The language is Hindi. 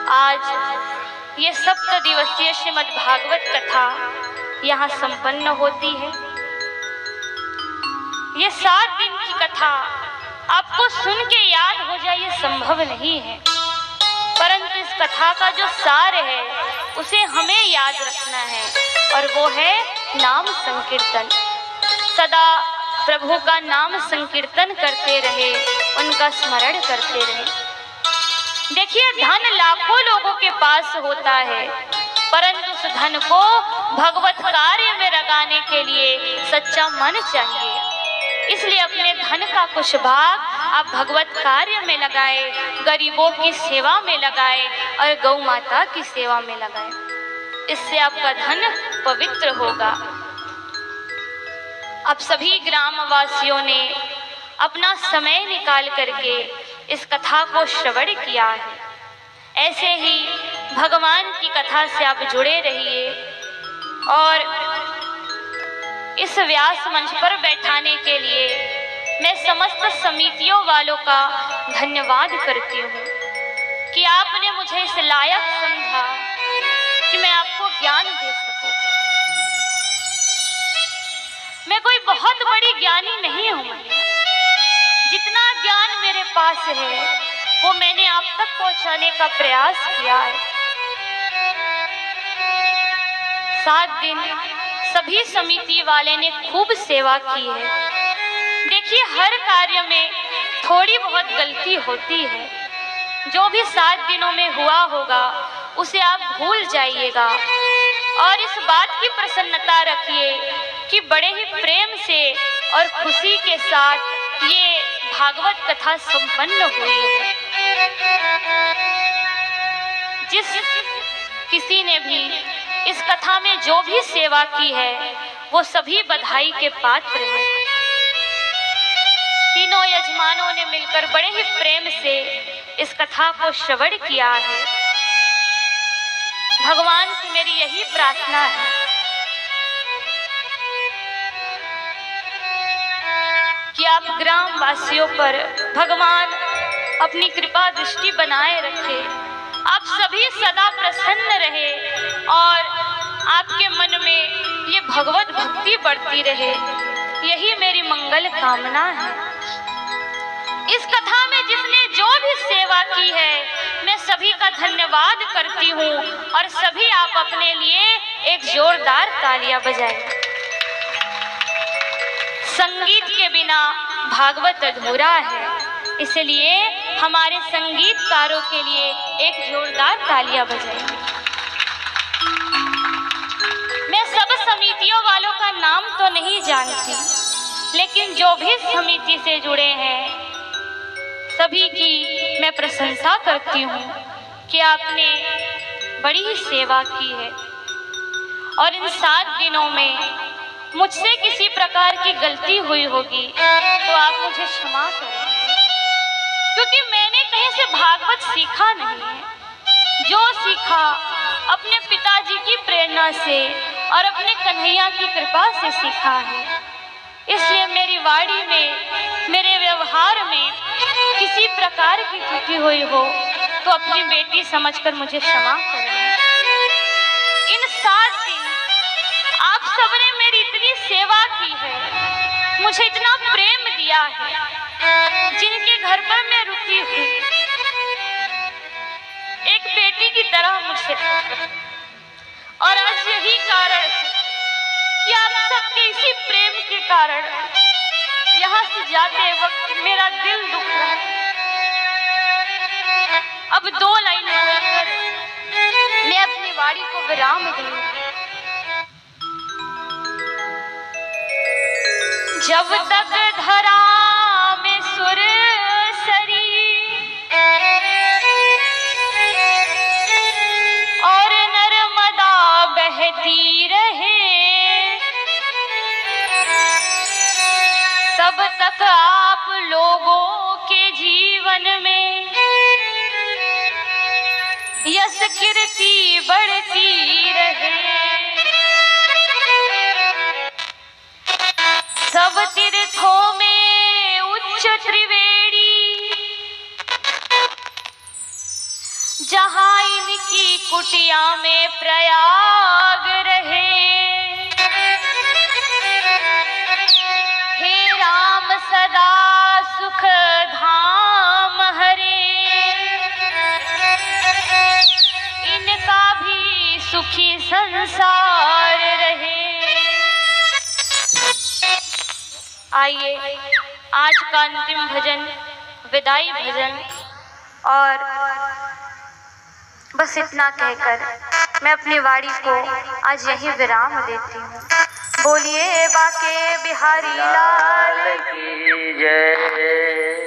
आज ये सप्त दिवसीय श्रीमद् भागवत कथा यहाँ संपन्न होती है। ये 7 दिन की कथा आपको सुन के याद हो जाए ये संभव नहीं है, परंतु इस कथा का जो सार है उसे हमें याद रखना है और वो है नाम संकीर्तन। सदा प्रभु का नाम संकीर्तन करते रहे, उनका स्मरण करते रहे। देखिए, धन लाखों लोगों के पास होता है, परंतु उस धन को भगवत कार्य में लगाने के लिए सच्चा मन चाहिए। इसलिए अपने धन का कुछ भाग आप भगवत कार्य में लगाए, गरीबों की सेवा में लगाए और गौ माता की सेवा में लगाए। इससे आपका धन पवित्र होगा। अब सभी ग्रामवासियों ने अपना समय निकाल करके इस कथा को श्रवण किया है। ऐसे ही भगवान की कथा से आप जुड़े रहिए और इस व्यास मंच पर बैठाने के लिए मैं समस्त समितियों वालों का धन्यवाद करती हूँ कि आपने मुझे इस लायक समझा कि मैं आपको ज्ञान दे सकूं। मैं कोई बहुत बड़ी ज्ञानी नहीं हूँ। जितना ज्ञान मेरे पास है वो मैंने आप तक पहुंचाने का प्रयास किया है। 7 दिन सभी समिति वाले ने खूब सेवा की है। देखिए, हर कार्य में थोड़ी बहुत गलती होती है। जो भी 7 दिनों में हुआ होगा उसे आप भूल जाइएगा और इस बात की प्रसन्नता रखिए कि बड़े ही प्रेम से और खुशी के साथ ये भागवत कथा संपन्न हुई है। जिस किसी ने भी इस कथा में जो भी सेवा की है वो सभी बधाई के पात्र हैं। तीनों यजमानों ने मिलकर बड़े ही प्रेम से इस कथा को श्रवण किया है। भगवान से मेरी यही प्रार्थना है कि आप ग्राम वासियों पर भगवान अपनी कृपा दृष्टि बनाए रखे। आप सभी सदा प्रसन्न रहे और आपके मन में ये भगवत भक्ति बढ़ती रहे। यही मेरी मंगल कामना है। इस कथा में जिसने जो भी सेवा की है मैं सभी का धन्यवाद करती हूँ और सभी आप अपने लिए एक जोरदार तालियां बजाएं। संगीत के बिना भागवत अधूरा है, इसलिए हमारे संगीतकारों के लिए एक जोरदार तालियां बजाएंगे। मैं सब समितियों वालों का नाम तो नहीं जानती, लेकिन जो भी समिति से जुड़े हैं सभी की मैं प्रशंसा करती हूँ कि आपने बड़ी ही सेवा की है। और इन 7 दिनों में मुझसे किसी प्रकार की गलती हुई होगी तो आप मुझे क्षमा करें, क्योंकि मैंने कहीं से भागवत सीखा नहीं है। जो सीखा अपने पिताजी की प्रेरणा से और अपने कन्हैया की कृपा से सीखा है। इसलिए मेरी वाणी में, मेरे व्यवहार में किसी प्रकार की त्रुटि हुई हो तो अपनी बेटी समझकर मुझे क्षमा करें। इन 7 दिन आप सबने मेरी इतनी सेवा की है, मुझे इतना प्रेम दिया है, जिनके घर पर मैं रुकी हूँ एक बेटी की तरह मुझे। और आज यही कारण है कि आप सबके इसी प्रेम के कारण यहाँ से जाते वक्त मेरा दिल दुख रहा है। अब 2 लाइन बोलकर मैं अपनी वाणी को विराम दूंगी। जब तक धरा में सुर सरी और नर्मदा बहती रहे, तब तक आप लोगों के जीवन में यश कीर्ति बढ़ती रहे। सब तीर्थों में उच्च त्रिवेणी जहाँ इनकी कुटिया में प्रयाग रहे। हे राम सदा सुख धाम हरे, इनका भी सुखी संसार रहे। आइए आज का अंतिम भजन, विदाई भजन, और बस इतना कहकर मैं अपनी वाणी को आज यही विराम देती हूँ। बोलिए बाके बिहारी लाल की जय।